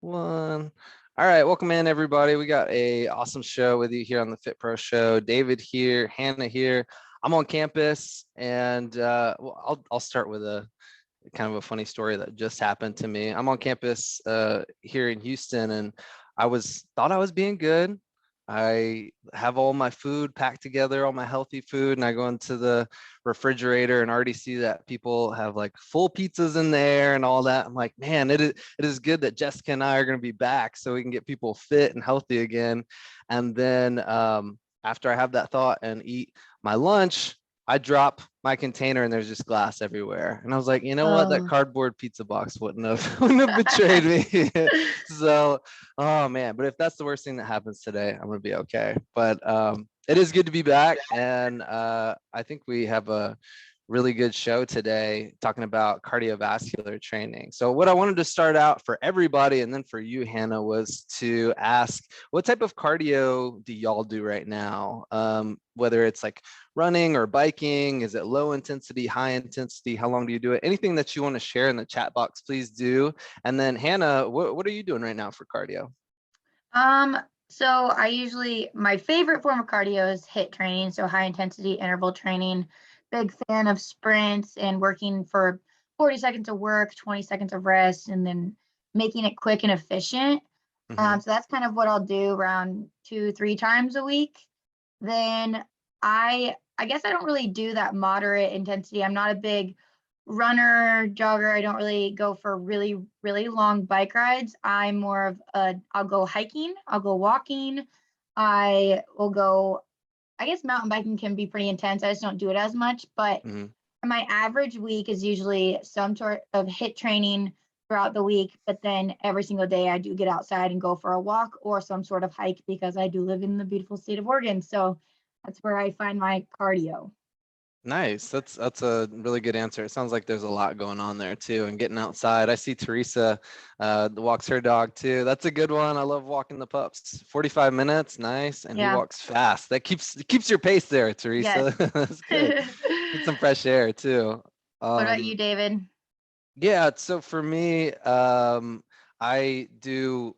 One. All right, welcome in everybody. We got a awesome show with you here on the Fit Pro Show. David here, Hannah here. I'm on campus, and I'll start with a kind of a funny story that just happened to me. I'm on campus here in Houston, and thought I was being good. I have all my food packed together, all my healthy food, and I go into the refrigerator and already see that people have like full pizzas in there and all that. I'm like, man, it is good that Jessica and I are going to be back so we can get people fit and healthy again. And then after I have that thought and eat my lunch, I drop my container and there's just glass everywhere. And I was like, you know what? That Oh. cardboard pizza box wouldn't have wouldn't have betrayed me. So, oh man, but if that's the worst thing that happens today, I'm gonna be okay. But it is good to be back, and I think we have a really good show today talking about cardiovascular training. So what I wanted to start out for everybody and then for you, Hannah, was to ask what type of cardio do y'all do right now? Whether it's like running or biking, is it low intensity, high intensity? How long do you do it? Anything that you want to share in the chat box, please do. And then Hannah, what are you doing right now for cardio? Um, so my favorite form of cardio is HIIT training, so high intensity interval training. Big fan of sprints and working for 40 seconds of work, 20 seconds of rest, and then making it quick and efficient. Mm-hmm. So that's kind of what I'll do around 2, 3 times a week. Then I guess I don't really do that moderate intensity. I'm not a big runner, jogger. I don't really go for really, really long bike rides. I'm more of I'll go hiking, I'll go walking, I will go, I guess mountain biking can be pretty intense. I just don't do it as much, but Mm-hmm. my average week is usually some sort of HIIT training throughout the week, but then every single day I do get outside and go for a walk or some sort of hike because I do live in the beautiful state of Oregon. So that's where I find my cardio. Nice. That's a really good answer. It sounds like there's a lot going on there too, and getting outside. I see Teresa walks her dog too. That's a good one. I love walking the pups. 45 minutes, nice, and he Yeah. walks fast. That keeps your pace there, Yes. Teresa. That's good. What Get some fresh air too. about you, Um, David? yeah. So for me, I do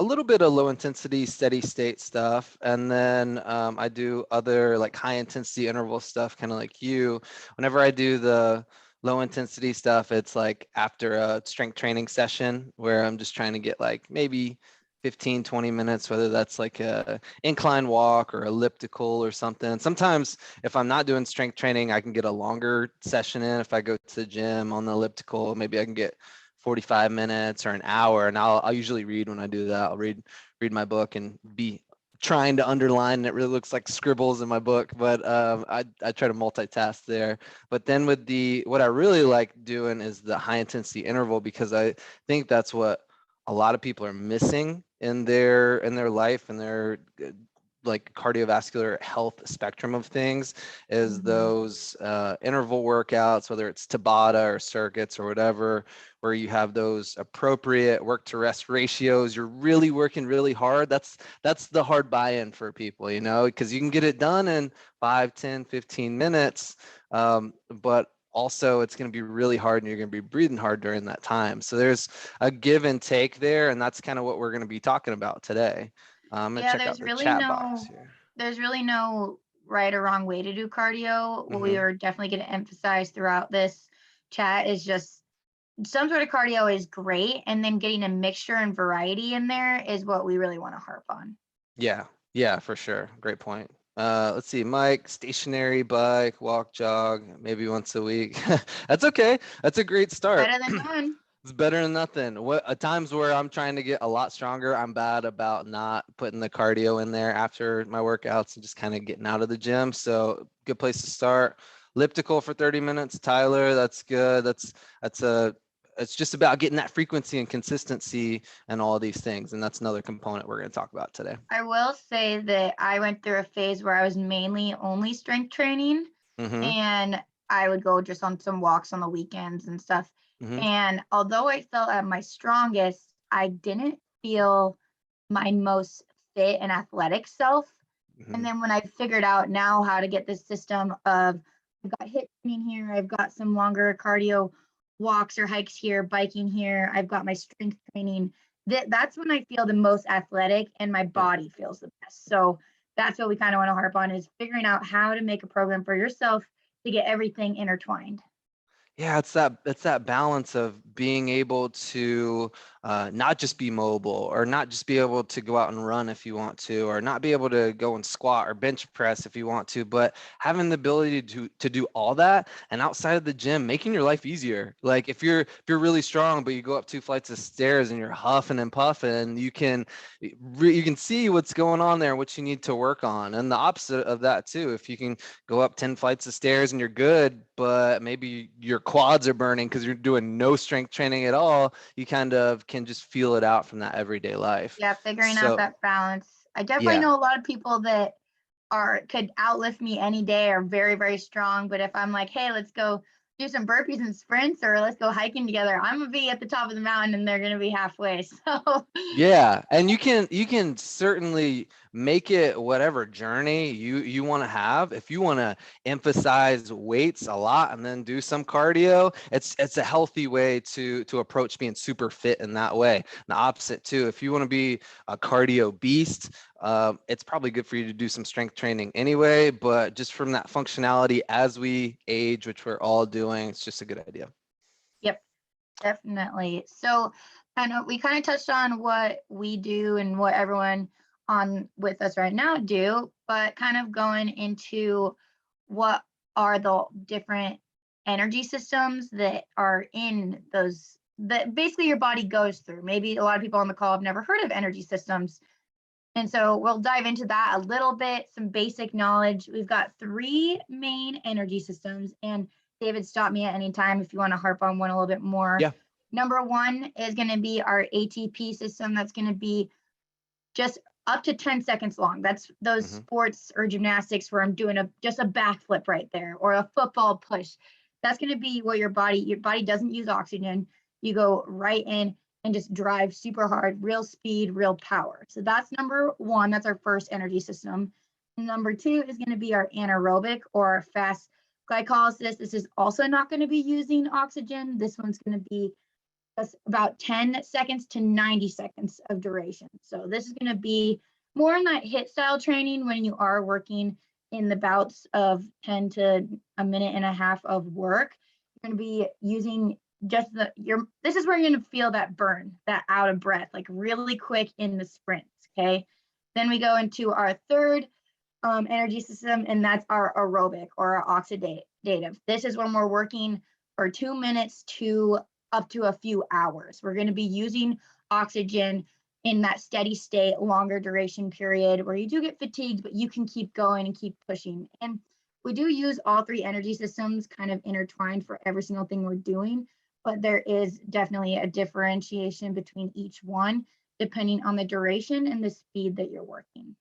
a little bit of low intensity steady state stuff, and then I do other like high intensity interval stuff, kind of like you. Whenever I do the low intensity stuff, it's like after a strength training session where I'm just trying to get like maybe 15-20 minutes, whether that's like a incline walk or elliptical or something. Sometimes if I'm not doing strength training, I can get a longer session in. If I go to the gym on the elliptical, maybe I can get 45 minutes or an hour, and I'll usually read when I do that. I'll read my book and be trying to underline, and it really looks like scribbles in my book, but I try to multitask there. But then with the what I really like doing is the high intensity interval, because I think that's what a lot of people are missing in their life and their like cardiovascular health spectrum of things, is Mhm. those interval workouts, whether it's Tabata or circuits or whatever, where you have those appropriate work to rest ratios. You're really working really hard. That's the hard buy-in for people, because you can get it done in 5, 10, 15 minutes, but also it's going to be really hard and you're going to be breathing hard during that time. So there's a give and take there, and that's kind of what we're going to be talking about today. I'm going to Yeah, check out the chat box here. there's really no right or wrong way to do cardio. What we Hmm. are definitely going to emphasize throughout this chat is just some sort of cardio is great, and then getting a mixture and variety in there is what we really want to harp on. Yeah, yeah, for sure. Great point. Let's see, Mike, stationary bike, walk, jog, maybe once a week. That's okay. That's a great start. Better than none. It's better than nothing. What at times where I'm trying to get a lot stronger, I'm bad about not putting the cardio in there after my workouts and just kind of getting out of the gym. So good place to start. Elliptical for 30 minutes, Tyler. That's good. That's a it's just about getting that frequency and consistency and all of these things. And that's another component we're going to talk about today. I will say that I went through a phase where I was mainly only strength training, Mm-hmm. and I would go just on some walks on the weekends and stuff. Mm-hmm. And although I felt at my strongest, I didn't feel my most fit and athletic self. And Mm-hmm. then when I figured out now how to get this system of I've got HIIT training here, I've got some longer cardio walks or hikes here, biking here, I've got my strength training, that's when I feel the most athletic and my Yeah. body feels the best. So that's what we kind of want to harp on, is figuring out how to make a program for yourself to get everything intertwined. Yeah, it's that balance of being able to not just be mobile, or not just be able to go out and run if you want to, or not be able to go and squat or bench press if you want to, but having the ability to do all that, and outside of the gym, making your life easier. Like if you're really strong, but you go up 2 flights of stairs and you're huffing and puffing, you can see what's going on there, what you need to work on. And the opposite of that too, if you can go up 10 flights of stairs and you're good, but maybe your quads are burning because you're doing no strength training at all, you kind of can just feel it out from that everyday life. Yeah, figuring out So, that balance. I definitely yeah. know a lot of people that could outlift me any day, are very, very strong. But if I'm like, hey, let's go do some burpees and sprints, or let's go hiking together, I'm gonna be at the top of the mountain and they're gonna be halfway. So Yeah, and you can certainly make it whatever journey you want to have. If you want to emphasize weights a lot and then do some cardio, it's a healthy way to approach being super fit in that way. And the opposite too, if you want to be a cardio beast, it's probably good for you to do some strength training anyway. But just from that functionality as we age, which we're all doing, it's just a good idea. yep, definitely. So kind of we kind of touched on what we do and what everyone on with us right now do, but kind of going into what are the different energy systems that are in those, that basically your body goes through. Maybe a lot of people on the call have never heard of energy systems. And so we'll dive into that a little bit, some basic knowledge. We've got three main energy systems, and David, stop me at any time if you want to harp on one a little bit more. Yeah. Number one is going to be our ATP system. That's going to be just up to 10 seconds long. That's those Hmm. sports or gymnastics where I'm doing just a backflip right there, or a football push. That's going to be what your body doesn't use oxygen. You go right in and just drive super hard, real speed, real power. So that's number one. That's our first energy system. Number two is going to be our anaerobic or our fast glycolysis. This is also not going to be using oxygen. This one's going to be that's about 10 seconds to 90 seconds of duration. So this is going to be more in that HIIT style training when you are working in the bouts of 10 to a minute and a half of work. You're going to be using just this is where you're going to feel that burn, that out of breath, like really quick in the sprints. Okay. Then we go into our third energy system, and that's our aerobic or our oxidative. This is when we're working for 2 minutes to up to a few hours. We're going to be using oxygen in that steady state, longer duration period where you do get fatigued, but you can keep going and keep pushing. And we do use all three energy systems kind of intertwined for every single thing we're doing, but there is definitely a differentiation between each one depending on the duration and the speed that you're working.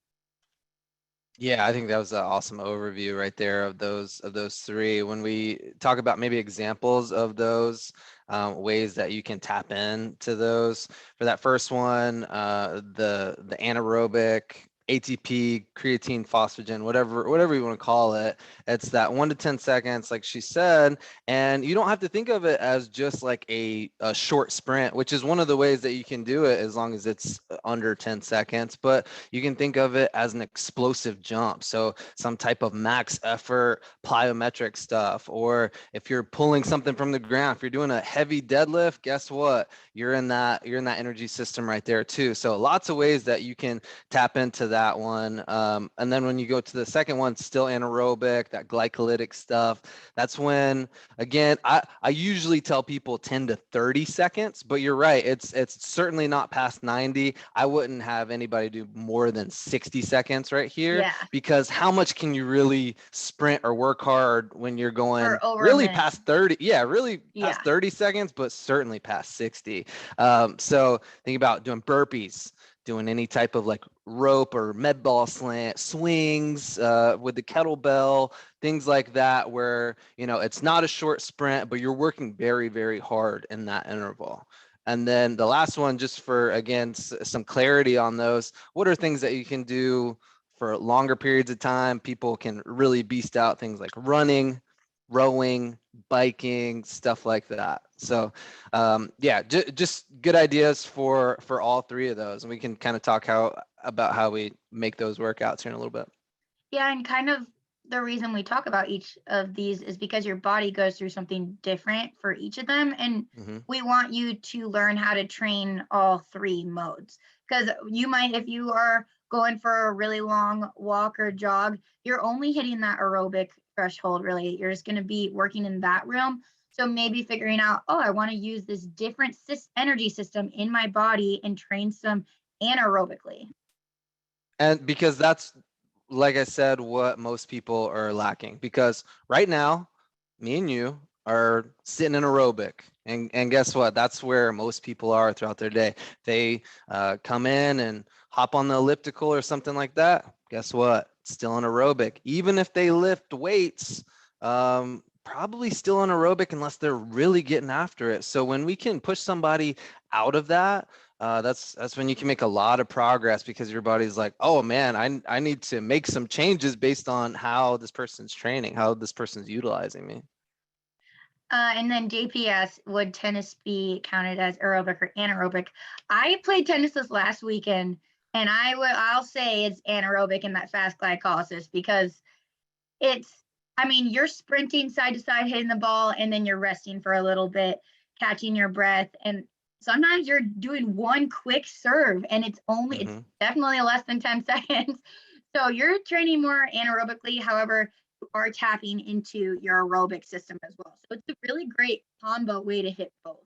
Yeah, I think that was an awesome overview right there of those three. When we talk about maybe examples of those ways that you can tap into those, for that first one, the anaerobic, ATP, creatine, phosphagen, whatever you want to call it, it's that 1 to 10 seconds, like she said, and you don't have to think of it as just like a short sprint, which is one of the ways that you can do it as long as it's under 10 seconds, but you can think of it as an explosive jump. So some type of max effort plyometric stuff, or if you're pulling something from the ground, if you're doing a heavy deadlift, guess what? You're in that energy system right there too. So lots of ways that you can tap into that one. And then when you go to the second one, still anaerobic, that glycolytic stuff. That's when, again, I usually tell people 10 to 30 seconds, but you're right. It's certainly not past 90. I wouldn't have anybody do more than 60 seconds right here, Yeah, because how much can you really sprint or work hard when you're going for over a really minute. past 30? Yeah, really Yeah. past 30 seconds, but certainly past 60. So think about doing burpees, doing any type of like rope or med ball slant swings with the kettlebell, things like that, where it's not a short sprint, but you're working very, very hard in that interval. And then the last one, just for again some clarity on those, what are things that you can do for longer periods of time? People can really beast out things like running, rowing, biking, stuff like that. So yeah, just good ideas for all three of those, and we can kind of talk about how we make those workouts here in a little bit. Yeah, and kind of the reason we talk about each of these is because your body goes through something different for each of them. And Hmm. we want you to learn how to train all three modes. Because you might, if you are going for a really long walk or jog, you're only hitting that aerobic threshold, really. You're just going to be working in that realm. So maybe figuring out, oh, I want to use this different energy system in my body and train some anaerobically. And because that's, like I said, what most people are lacking. Because right now, me and you are sitting in aerobic, and guess what? That's where most people are throughout their day. They come in and hop on the elliptical or something like that. Guess what? Still in aerobic. Even if they lift weights, probably still in aerobic unless they're really getting after it. So when we can push somebody out of that, that's when you can make a lot of progress, because your body's like, oh man, I need to make some changes based on how this person's training, how this person's utilizing me. And then JPS, would tennis be counted as aerobic or anaerobic? I played tennis this last weekend, and I'll say it's anaerobic in that fast glycolysis because it's, I mean, you're sprinting side to side, hitting the ball, and then you're resting for a little bit, catching your breath. And sometimes you're doing one quick serve, and it's Hmm. definitely less than 10 seconds. So you're training more anaerobically. However, you are tapping into your aerobic system as well. So it's a really great combo way to hit both.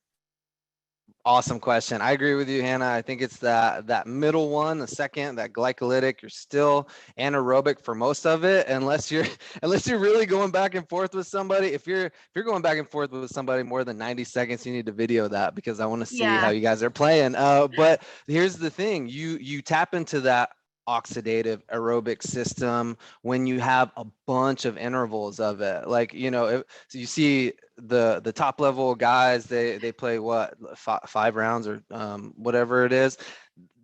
Awesome question. I agree with you, Hannah. I think it's that middle one, the second, that glycolytic. You're still anaerobic for most of it, unless you're unless you're really going back and forth with somebody. If you're going back and forth with somebody more than 90 seconds, you need to video that, because I want to see how Yeah. you guys are playing. But here's the thing: you tap into that oxidative aerobic system when you have a bunch of intervals of it. Like, so you see the top level guys, they play what, 5 rounds or whatever it is.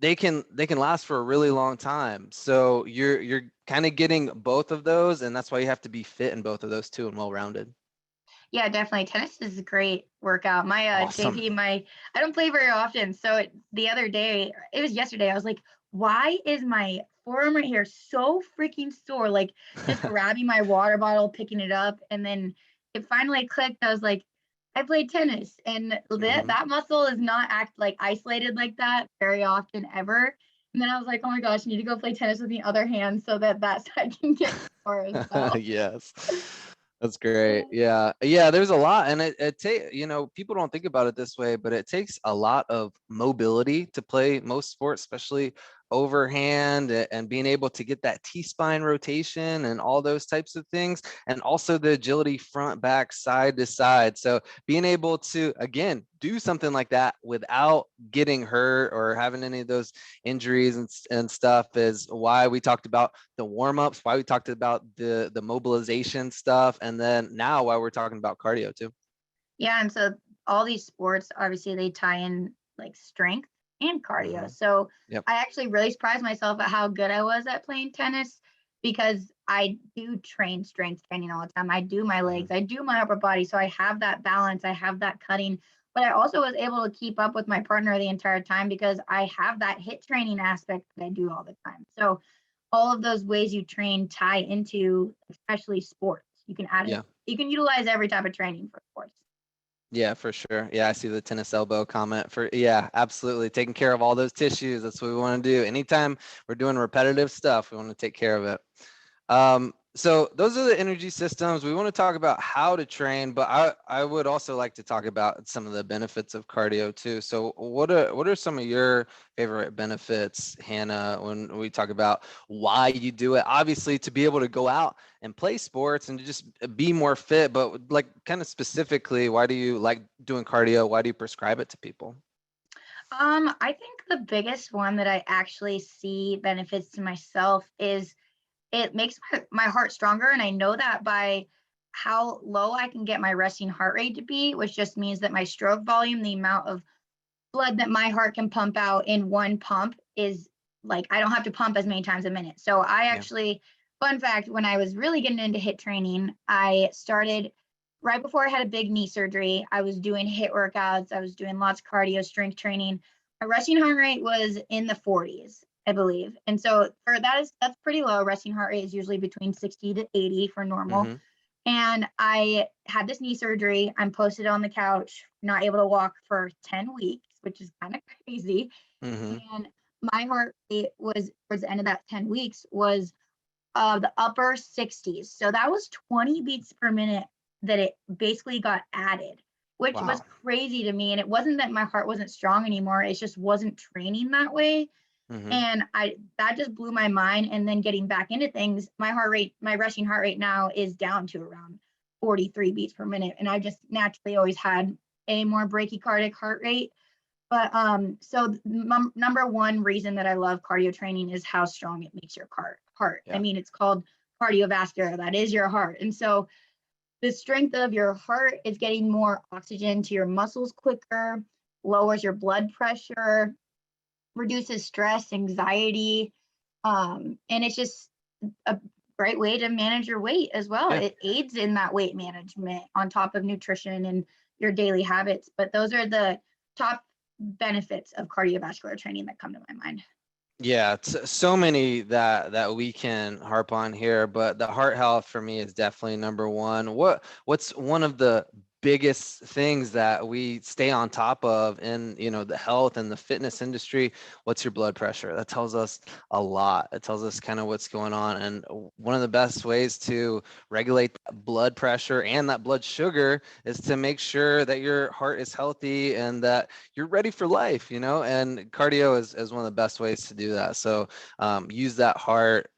They can last for a really long time. So you're kind of getting both of those, and that's why you have to be fit in both of those too, and well rounded. Yeah, definitely. Tennis is a great workout. My Awesome. JP, I don't play very often. So the other day, it was yesterday, I was like, why is my forearm right here so freaking sore? Like just grabbing my water bottle, picking it up, and then it finally clicked. I was like, I played tennis, and Hmm. that muscle is not isolated like that very often ever. And then I was like, oh my gosh, I need to go play tennis with the other hand so that side can get sore as well. Yes. That's great. Yeah. Yeah, there's a lot. And people don't think about it this way, but it takes a lot of mobility to play most sports, especially overhand, and being able to get that T-spine rotation and all those types of things. And also the agility front, back, side to side. So being able to, again, do something like that without getting hurt or having any of those injuries and stuff is why we talked about the warm-ups, why we talked about the mobilization stuff, and then now why we're talking about cardio too. Yeah, and so all these sports, obviously, they tie in like strength and cardio. Hmm. So Yep. I actually really surprised myself at how good I was at playing tennis because I do train strength training all the time. I do my Hmm. legs, I do my upper body. So I have that balance, I have that cutting, but I also was able to keep up with my partner the entire time because I have that hit training aspect that I do all the time. So all of those ways you train tie into especially sports. You can add it, Yeah. you can utilize every type of training for sports. Yeah, for sure. Yeah, I see the tennis elbow comment for, yeah, absolutely. Taking care of all those tissues. That's what we want to do. Anytime we're doing repetitive stuff, we want to take care of it. So those are the energy systems. We want to talk about how to train, but I would also like to talk about some of the benefits of cardio too. So what are some of your favorite benefits, Hannah, when we talk about why you do it? Obviously, to be able to go out and play sports and to just be more fit, but like kind of specifically, why do you like doing cardio? Why do you prescribe it to people? I think the biggest one that I actually see benefits to myself is it makes my heart stronger. And I know that by how low I can get my resting heart rate to be, which just means that my stroke volume, the amount of blood that my heart can pump out in one pump is like I don't have to pump as many times a minute. So I Yeah. actually, fun fact, when I was really getting into hit training, I started right before I had a big knee surgery, I was doing HIIT workouts. I was doing lots of cardio, strength training. My resting heart rate was in the 40s, I believe. And so for that's pretty low. Resting heart rate is usually between 60 to 80 for normal. Mm-hmm. And I had this knee surgery. I'm posted on the couch, not able to walk for 10 weeks, which is kind of crazy. Mm-hmm. And my heart rate was towards the end of that 10 weeks was the upper 60s. So that was 20 beats per minute that it basically got added, which was Wow. crazy to me. And it wasn't that my heart wasn't strong anymore, it just wasn't training that way. Mm-hmm. And I that just blew my mind. And then getting back into things, my heart rate, my resting heart rate now is down to around 43 beats per minute. And I just naturally always had a more brachycardic heart rate. But so number one reason that I love cardio training is how strong it makes your heart. I Yeah. mean, it's called cardiovascular. That is your heart. And so the strength of your heart is getting more oxygen to your muscles quicker, lowers your blood pressure, reduces stress, anxiety, and it's just a great way to manage your weight as well. Yeah. It aids in that weight management on top of nutrition and your daily habits. But those are the top benefits of cardiovascular training that come to my mind. Yeah, it's so many that we can harp on here, but the heart health for me is definitely number one. What's one of the biggest things that we stay on top of in, the health and the fitness industry? What's your blood pressure? That tells us a lot. It tells us kind of what's going on. And one of the best ways to regulate that blood pressure and that blood sugar is to make sure that your heart is healthy and that you're ready for life, and cardio is one of the best ways to do that. So use that heart.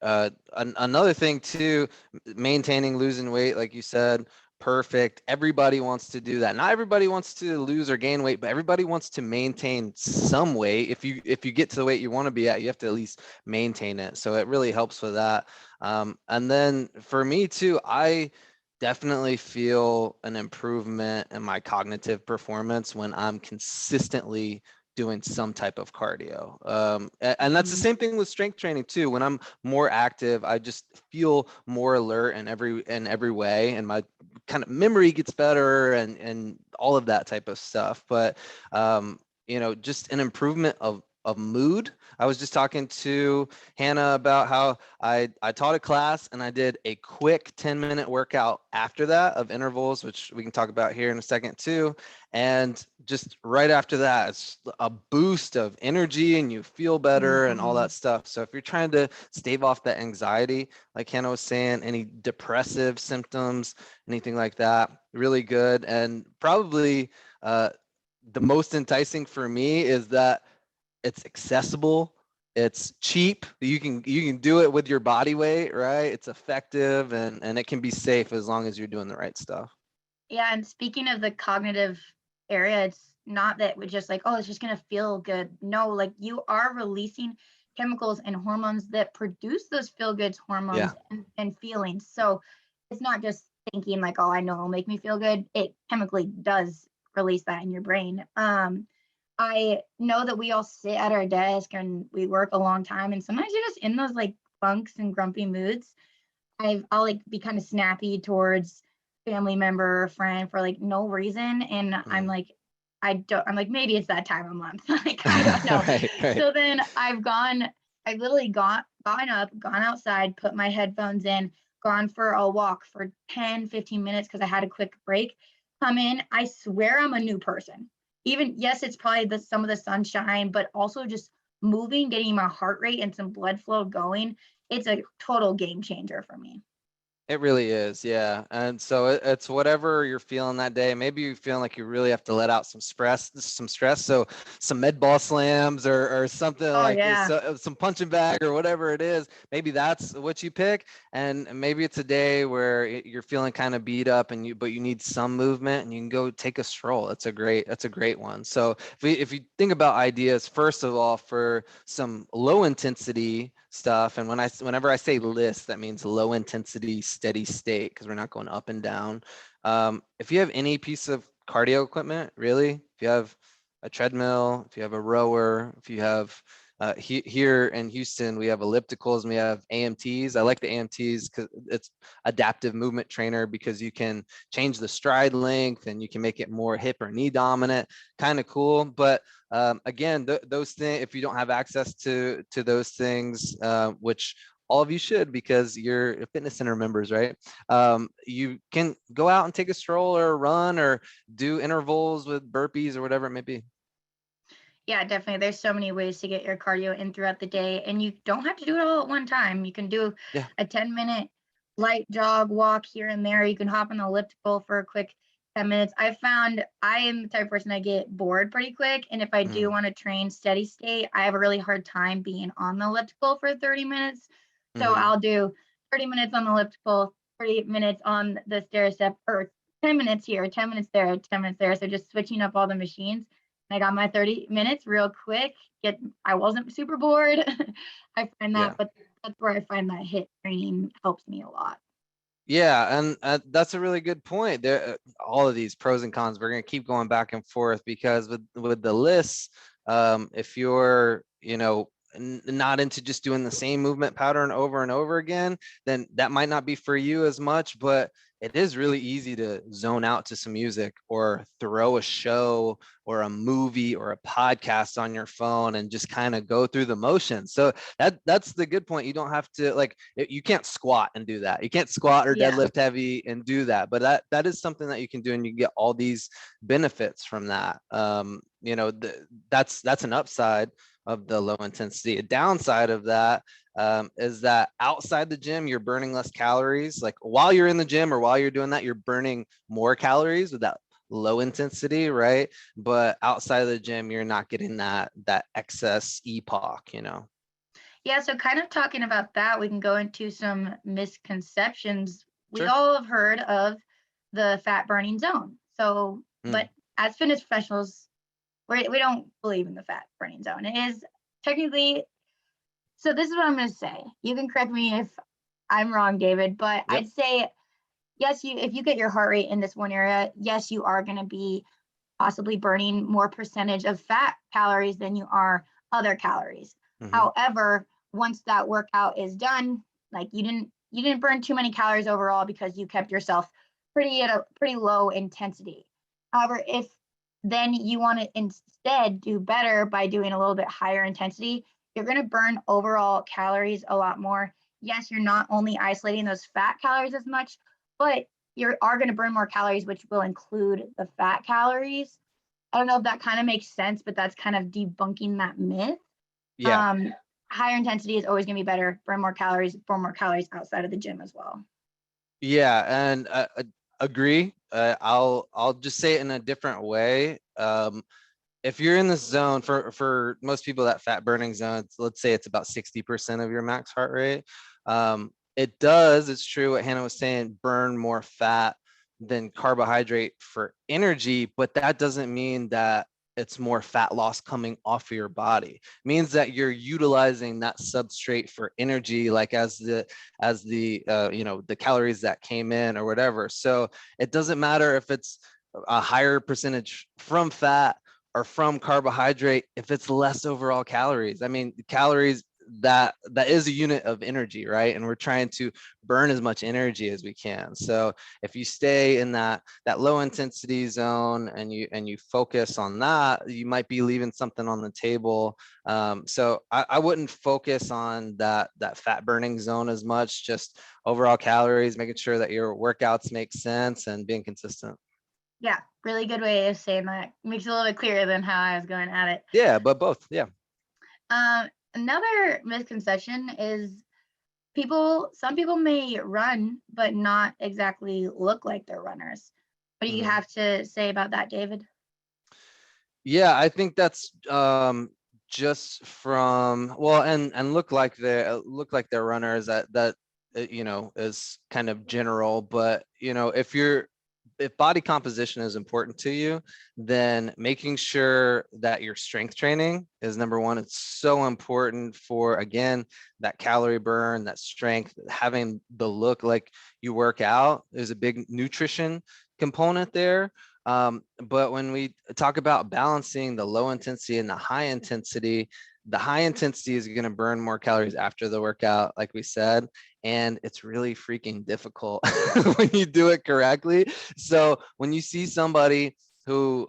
Another thing too, maintaining, losing weight, like you said, perfect. Everybody wants to do that. Not everybody wants to lose or gain weight, but everybody wants to maintain some weight. If you get to the weight you want to be at, you have to at least maintain it. So it really helps with that. And then for me too, I definitely feel an improvement in my cognitive performance when I'm consistently doing some type of cardio. And that's the Mhm. same thing with strength training too. When I'm more active, I just feel more alert in every way, and my kind of memory gets better and all of that type of stuff. But just an improvement of mood. I was just talking to Hannah about how I taught a class and I did a quick 10-minute workout after that of intervals, which we can talk about here in a second too. And just right after that, it's a boost of energy and you feel better and all Mhm. that stuff. So if you're trying to stave off that anxiety, like Hannah was saying, any depressive symptoms, anything like that, really good. And probably the most enticing for me is that it's accessible, it's cheap, you can do it with your body weight, right? It's effective, and it can be safe as long as you're doing the right stuff. Yeah, and speaking of the cognitive area, it's not that we're just like, oh, it's just gonna feel good. No, like you are releasing chemicals and hormones that produce those feel good Yeah. hormones and feelings. So it's not just thinking like, oh, I know it'll make me feel good. It chemically does release that in your brain. I know that we all sit at our desk and we work a long time, and sometimes you're just in those like funks and grumpy moods. I'll like be kind of snappy towards family member or friend for like no reason. And I'm Mhm. like, I'm like, maybe it's that time of month. Like, I don't know. Right, right. So then I've literally gone up, gone outside, put my headphones in, gone for a walk for 10, 15 minutes because I had a quick break. Come in, I swear I'm a new person. Even, yes, it's probably some of the sunshine, but also just moving, getting my heart rate and some blood flow going, it's a total game changer for me. It really is, yeah. And so it's whatever you're feeling that day. Maybe you're feeling like you really have to let out some stress. So some med ball slams or something Oh like this, yeah. so, some punching bag or whatever it is. Maybe that's what you pick. And maybe it's a day where you're feeling kind of beat up but you need some movement and you can go take a stroll. That's a great one. So if you think about ideas, first of all, for some low intensity stuff, and whenever I say list, that means low intensity steady state, because we're not going up and down. If you have any piece of cardio equipment, really, if you have a treadmill, if you have a rower, if you have here in Houston, we have ellipticals and we have AMTs. I like the AMTs because it's adaptive movement trainer, because you can change the stride length and you can make it more hip or knee dominant. Kind of cool. But again, those things, if you don't have access to those things, which all of you should, because you're fitness center members, right? You can go out and take a stroll or a run or do intervals with burpees or whatever it may be. Yeah, definitely. There's so many ways to get your cardio in throughout the day, and you don't have to do it all at one time. You can do Yeah. a 10-minute light jog, walk here and there. You can hop on the elliptical for a quick 10 minutes. I found I am the type of person I get bored pretty quick. And if I do Mm, want to train steady state, I have a really hard time being on the elliptical for 30 minutes. So mhm. I'll do 30 minutes on the elliptical, 30 minutes on the stair step, or 10 minutes here, 10 minutes there, 10 minutes there. So just switching up all the machines. I got my 30 minutes real quick. I wasn't super bored. I find that, Yeah. but that's where I find that HIIT training helps me a lot. Yeah, and that's a really good point. There, all of these pros and cons, we're going to keep going back and forth, because with the lists, if you're, not into just doing the same movement pattern over and over again, then that might not be for you as much. But it is really easy to zone out to some music or throw a show or a movie or a podcast on your phone and just kind of go through the motions. So that's the good point. You don't have to, like, you can't squat and do that. You can't squat or Yeah. deadlift heavy and do that. But that is something that you can do, and you get all these benefits from that. That's an upside of the low intensity. A downside of that is that outside the gym, you're burning less calories. Like while you're in the gym or while you're doing that, you're burning more calories with that low intensity, right? But outside of the gym, you're not getting that excess EPOC. Yeah, so kind of talking about that, we can go into some misconceptions. We Sure. all have heard of the fat burning zone. So, Mm, but as fitness professionals, we don't believe in the fat burning zone. It is technically, so this is what I'm going to say. You can correct me if I'm wrong, David, but yep. I'd say yes, if you get your heart rate in this one area, yes, you are going to be possibly burning more percentage of fat calories than you are other calories. Hmm. However, once that workout is done, like you didn't burn too many calories overall because you kept yourself at a pretty low intensity. However, if then you want to instead do better by doing a little bit higher intensity, you're going to burn overall calories a lot more. Yes, you're not only isolating those fat calories as much, but you are going to burn more calories, which will include the fat calories. I don't know if that kind of makes sense, but that's kind of debunking that myth. Yeah. Um, Higher intensity is always going to be better, burn more calories outside of the gym as well. Yeah, and agree. I'll just say it in a different way. If you're in this zone, for most people, that fat burning zone, let's say it's about 60% of your max heart rate. It's true what Hannah was saying, burn more fat than carbohydrate for energy, but that doesn't mean that it's more fat loss coming off of your body. It means that you're utilizing that substrate for energy, like as the the calories that came in or whatever. So it doesn't matter if it's a higher percentage from fat or from carbohydrate if it's less overall calories. I mean, calories, that is a unit of energy, right? And we're trying to burn as much energy as we can. So if you stay in that low intensity zone and you focus on that, you might be leaving something on the table. So I wouldn't focus on that fat burning zone as much, just overall calories, making sure that your workouts make sense and being consistent. Yeah, really good way of saying that. Makes it a little bit clearer than how I was going at it. Yeah, but both. Yeah. Another misconception is some people may run, but not exactly look like they're runners. What do you Mhm. have to say about that, David? Yeah, I think that's just from, well, and look like they're runners, that is kind of general. But if body composition is important to you, then making sure that your strength training is number one. It's so important for, again, that calorie burn, that strength, having the look like you work out. There's a big nutrition component there. But when we talk about balancing the low intensity and the high intensity, the high intensity is going to burn more calories after the workout, like we said, and it's really freaking difficult when you do it correctly. So when you see somebody who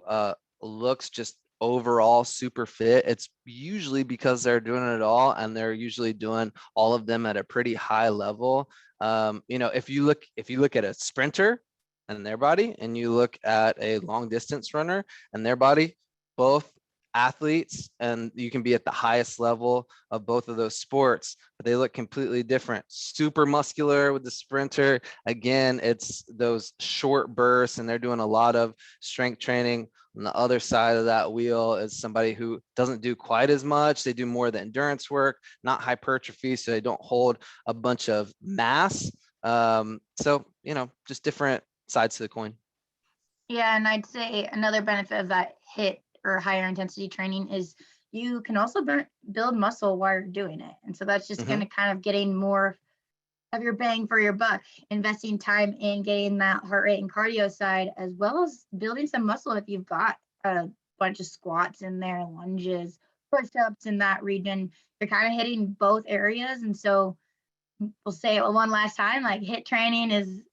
looks just overall super fit, it's usually because they're doing it all, and they're usually doing all of them at a pretty high level. You know, if you look at a sprinter and their body, and you look at a long distance runner and their body, both athletes, and you can be at the highest level of both of those sports, but they look completely different. Super muscular with the sprinter. Again, it's those short bursts, and they're doing a lot of strength training. On the other side of that wheel is somebody who doesn't do quite as much. They do more of the endurance work, not hypertrophy, so they don't hold a bunch of mass. So, you know, just different sides to the coin. Yeah, and I'd say another benefit of that HIIT or higher intensity training is you can also build muscle while you're doing it. And so that's just going to kind of getting more of your bang for your buck, investing time in getting that heart rate and cardio side, as well as building some muscle if you've got a bunch of squats in there, lunges, push-ups in that region. You're kind of hitting both areas. And so we'll say it one last time, like HIIT training is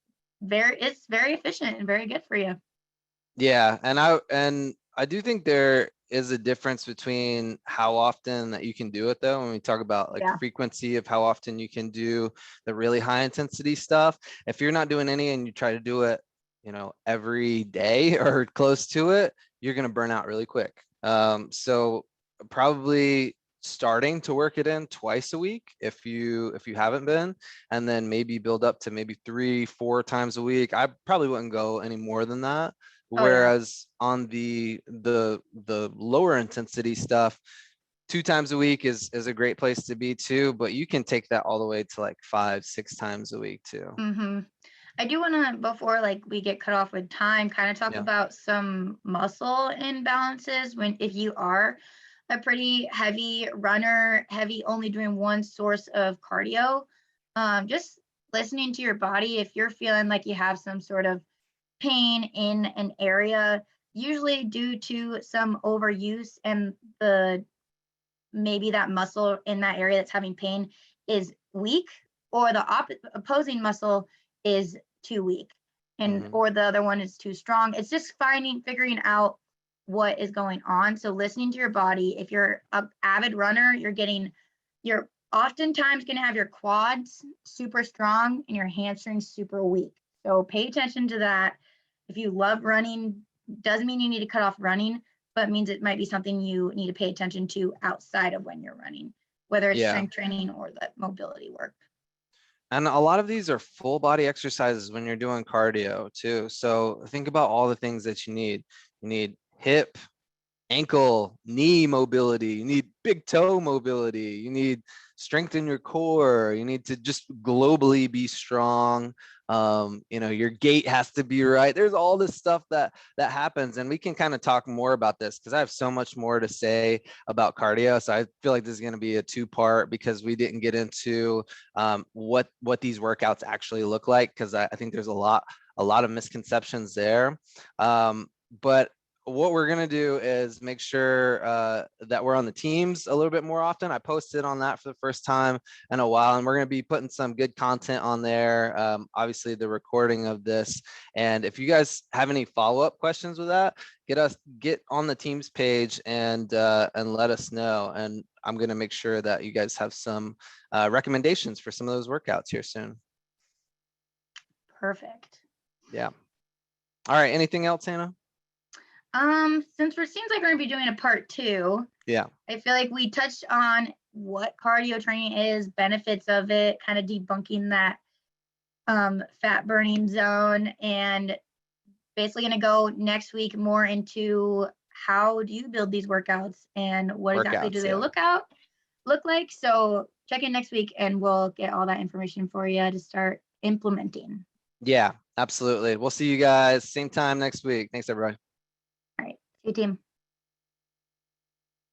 it's very efficient and very good for you. Yeah, and I do think there is a difference between how often that you can do it, though. When we talk about like Yeah. frequency of how often you can do the really high intensity stuff, if you're not doing any and you try to do it, you know, every day or close to it, you're going to burn out really quick. So probably starting to work it in twice a week if you haven't been, and then maybe build up to maybe 3-4 times a week. I probably wouldn't go any more than that. Oh, yeah. Whereas on the lower intensity stuff, 2 times a week is a great place to be too, but you can take that all the way to like 5-6 times a week too. I do want to, before like we get cut off with time, kind of talk Yeah. about some muscle imbalances when if you are a pretty heavy runner, heavy only doing one source of cardio. Just listening to your body, if you're feeling like you have some sort of pain in an area, usually due to some overuse, and the maybe that muscle in that area that's having pain is weak, or the opposing muscle is too weak, and or the other one is too strong. It's just figuring out what is going on. So listening to your body. If you're an avid runner, you're oftentimes going to have your quads super strong and your hamstrings super weak. So pay attention to that. If you love running, doesn't mean you need to cut off running, but means it might be something you need to pay attention to outside of when you're running, whether it's Yeah. strength training or the mobility work. And a lot of these are full body exercises when you're doing cardio too. So think about all the things that you need. You need hip, ankle, knee mobility. You need big toe mobility. You need strength in your core. You need to just globally be strong. You know, your gait has to be right. There's all this stuff that happens, and we can kind of talk more about this because I have so much more to say about cardio. So I feel like this is going to be a 2-part because we didn't get into what these workouts actually look like, because I think there's a lot of misconceptions there. But what we're going to do is make sure that we're on the teams a little bit more often. I posted on that for the first time in a while, and we're going to be putting some good content on there. Obviously the recording of this. And if you guys have any follow-up questions with that, get on the teams page and let us know. And I'm going to make sure that you guys have some recommendations for some of those workouts here soon. Perfect. Yeah. All right. Anything else, Hannah? Since it seems like we're gonna be doing a part 2, yeah, I feel like we touched on what cardio training is, benefits of it, kind of debunking that fat burning zone, and basically gonna go next week more into how do you build these workouts and what exactly do they look like. So check in next week and we'll get all that information for you to start implementing. Yeah, absolutely. We'll see you guys same time next week. Thanks, everybody. All right, see you, team.